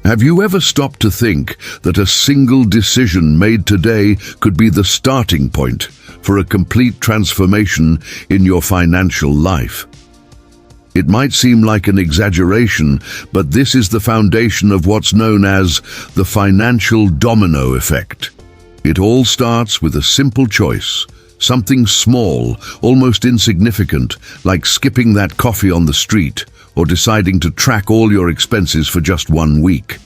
Have you ever stopped to think that a single decision made today could be the starting point for a complete transformation in your financial life? It might seem like an exaggeration, but this is the foundation of what's known as the financial domino effect. It all starts with a simple choice, something small, almost insignificant, like skipping that coffee on the street or deciding to track all your expenses for just 1 week.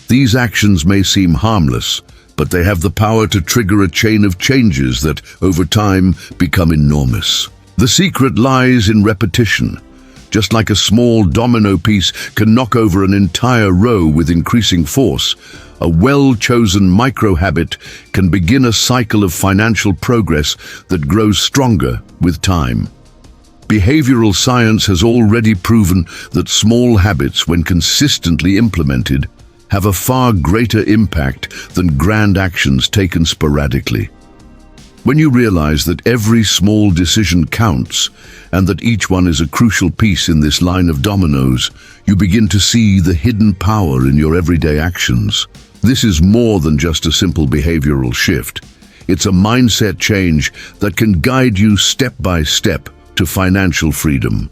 These actions may seem harmless, but they have the power to trigger a chain of changes that, over time, become enormous. The secret lies in repetition. Just like a small domino piece can knock over an entire row with increasing force, a well-chosen micro-habit can begin a cycle of financial progress that grows stronger with time. Behavioral science has already proven that small habits, when consistently implemented, have a far greater impact than grand actions taken sporadically. When you realize that every small decision counts and that each one is a crucial piece in this line of dominoes, you begin to see the hidden power in your everyday actions. This is more than just a simple behavioral shift. It's a mindset change that can guide you step by step to financial freedom.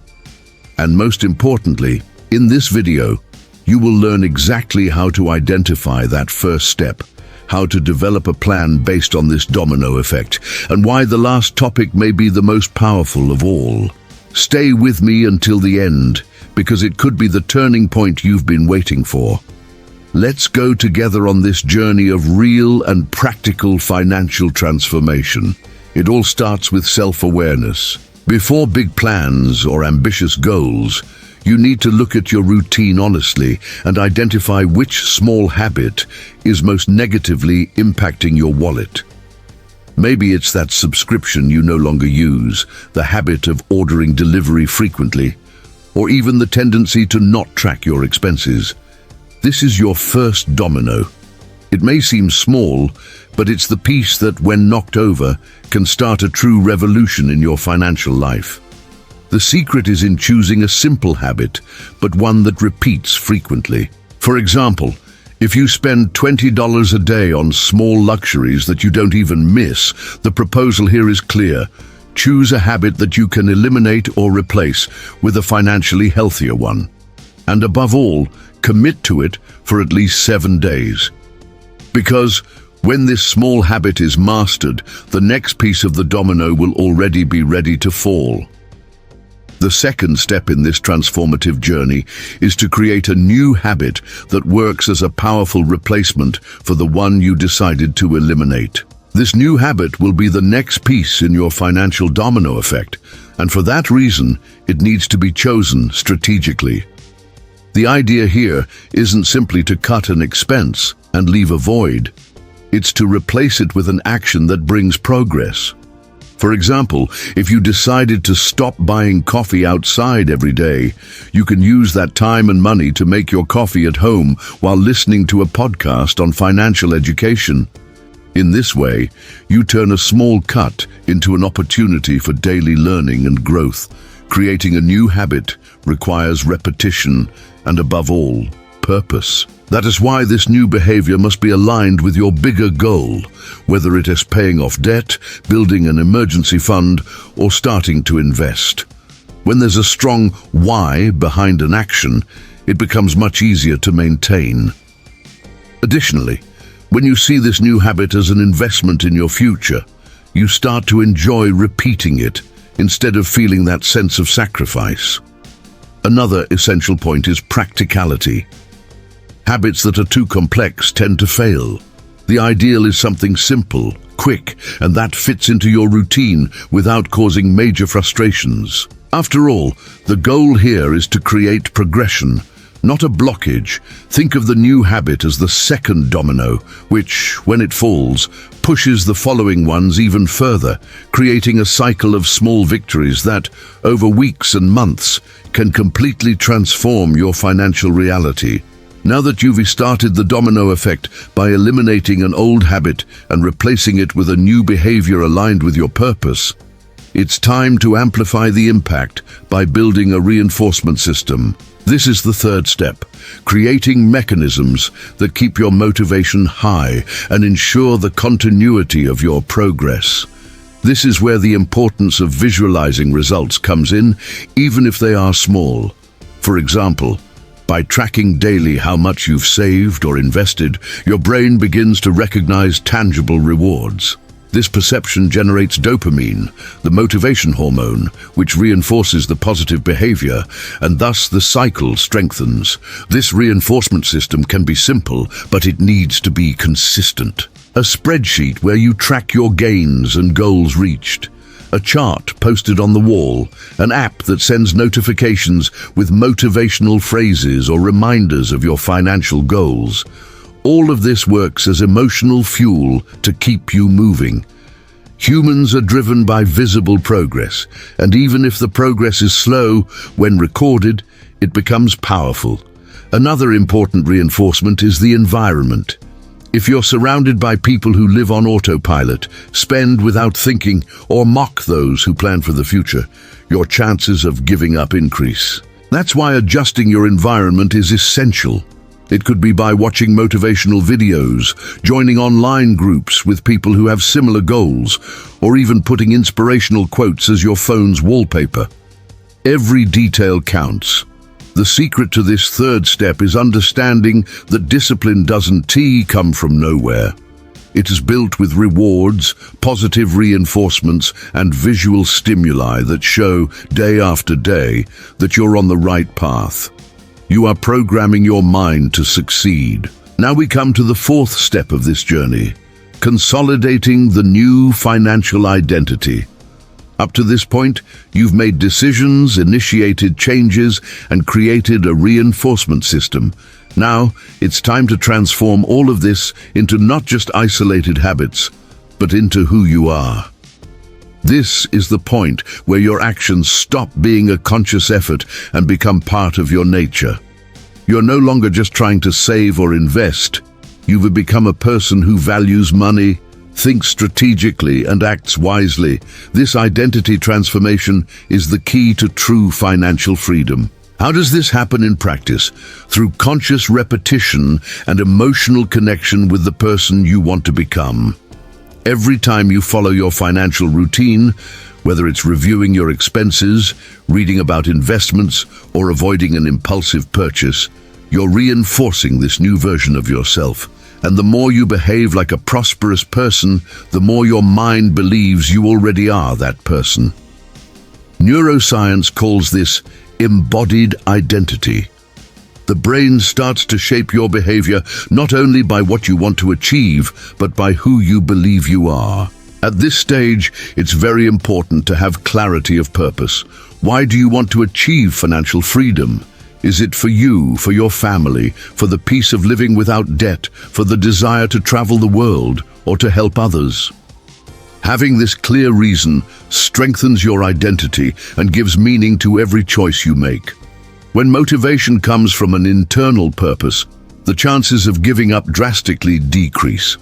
And most importantly, in this video, you will learn exactly how to identify that first step, how to develop a plan based on this domino effect, and why the last topic may be the most powerful of all. Stay with me until the end, because it could be the turning point you've been waiting for. Let's go together on this journey of real and practical financial transformation. It all starts with self-awareness. Before big plans or ambitious goals, you need to look at your routine honestly and identify which small habit is most negatively impacting your wallet. Maybe it's that subscription you no longer use, the habit of ordering delivery frequently, or even the tendency to not track your expenses. This is your first domino. It may seem small, but it's the piece that, when knocked over, can start a true revolution in your financial life. The secret is in choosing a simple habit, but one that repeats frequently. For example, if you spend $20 a day on small luxuries that you don't even miss, the proposal here is clear. Choose a habit that you can eliminate or replace with a financially healthier one. And above all, commit to it for at least 7 days. Because when this small habit is mastered, the next piece of the domino will already be ready to fall. The second step in this transformative journey is to create a new habit that works as a powerful replacement for the one you decided to eliminate. This new habit will be the next piece in your financial domino effect, and for that reason, it needs to be chosen strategically. The idea here isn't simply to cut an expense and leave a void. It's to replace it with an action that brings progress. For example, if you decided to stop buying coffee outside every day, you can use that time and money to make your coffee at home while listening to a podcast on financial education. In this way, you turn a small cut into an opportunity for daily learning and growth. Creating a new habit requires repetition and, above all, purpose. That is why this new behavior must be aligned with your bigger goal, whether it is paying off debt, building an emergency fund, or starting to invest. When there's a strong why behind an action, it becomes much easier to maintain. Additionally, when you see this new habit as an investment in your future, you start to enjoy repeating it instead of feeling that sense of sacrifice. Another essential point is practicality. Habits that are too complex tend to fail. The ideal is something simple, quick, and that fits into your routine without causing major frustrations. After all, the goal here is to create progression, not a blockage. Think of the new habit as the second domino, which, when it falls, pushes the following ones even further, creating a cycle of small victories that, over weeks and months, can completely transform your financial reality. Now that you've started the domino effect by eliminating an old habit and replacing it with a new behavior aligned with your purpose, it's time to amplify the impact by building a reinforcement system. This is the third step, creating mechanisms that keep your motivation high and ensure the continuity of your progress. This is where the importance of visualizing results comes in, even if they are small. For example, by tracking daily how much you've saved or invested, your brain begins to recognize tangible rewards. This perception generates dopamine, the motivation hormone, which reinforces the positive behavior, and thus the cycle strengthens. This reinforcement system can be simple, but it needs to be consistent. A spreadsheet where you track your gains and goals reached. A chart posted on the wall, an app that sends notifications with motivational phrases or reminders of your financial goals. All of this works as emotional fuel to keep you moving. Humans are driven by visible progress, and even if the progress is slow, when recorded, it becomes powerful. Another important reinforcement is the environment. If you're surrounded by people who live on autopilot, spend without thinking, or mock those who plan for the future, your chances of giving up increase. That's why adjusting your environment is essential. It could be by watching motivational videos, joining online groups with people who have similar goals, or even putting inspirational quotes as your phone's wallpaper. Every detail counts. The secret to this third step is understanding that discipline doesn't come from nowhere. It is built with rewards, positive reinforcements, and visual stimuli that show, day after day, that you're on the right path. You are programming your mind to succeed. Now we come to the fourth step of this journey, consolidating the new financial identity. Up to this point, you've made decisions, initiated changes, and created a reinforcement system. Now, it's time to transform all of this into not just isolated habits, but into who you are. This is the point where your actions stop being a conscious effort and become part of your nature. You're no longer just trying to save or invest. You've become a person who values money, thinks strategically, and acts wisely. This identity transformation is the key to true financial freedom. How does this happen in practice? Through conscious repetition and emotional connection with the person you want to become. Every time you follow your financial routine, whether it's reviewing your expenses, reading about investments, or avoiding an impulsive purchase, you're reinforcing this new version of yourself. And the more you behave like a prosperous person, the more your mind believes you already are that person. Neuroscience calls this embodied identity. The brain starts to shape your behavior not only by what you want to achieve, but by who you believe you are. At this stage, it's very important to have clarity of purpose. Why do you want to achieve financial freedom? Is it for you, for your family, for the peace of living without debt, for the desire to travel the world, or to help others? Having this clear reason strengthens your identity and gives meaning to every choice you make. When motivation comes from an internal purpose, the chances of giving up drastically decrease.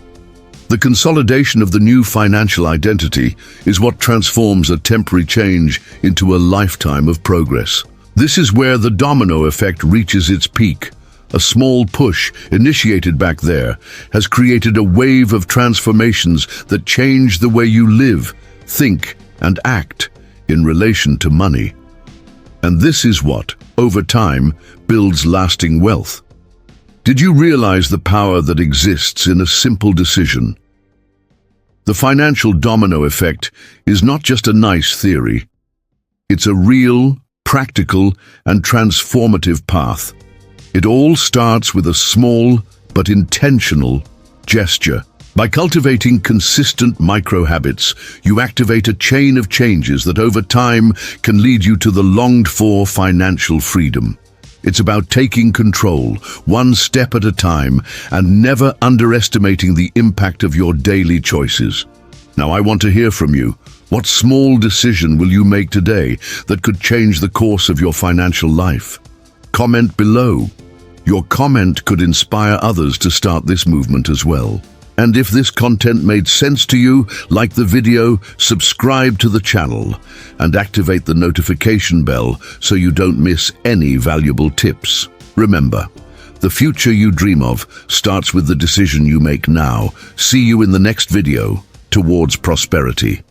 The consolidation of the new financial identity is what transforms a temporary change into a lifetime of progress. This is where the domino effect reaches its peak. A small push, initiated back there, has created a wave of transformations that change the way you live, think, and act in relation to money. And this is what, over time, builds lasting wealth. Did you realize the power that exists in a simple decision? The financial domino effect is not just a nice theory. It's a real, practical, and transformative path. It all starts with a small but intentional gesture. By cultivating consistent micro-habits, you activate a chain of changes that over time can lead you to the longed-for financial freedom. It's about taking control, one step at a time, and never underestimating the impact of your daily choices. Now I want to hear from you. What small decision will you make today that could change the course of your financial life? Comment below. Your comment could inspire others to start this movement as well. And if this content made sense to you, like the video, subscribe to the channel, and activate the notification bell so you don't miss any valuable tips. Remember, the future you dream of starts with the decision you make now. See you in the next video, Towards Prosperity.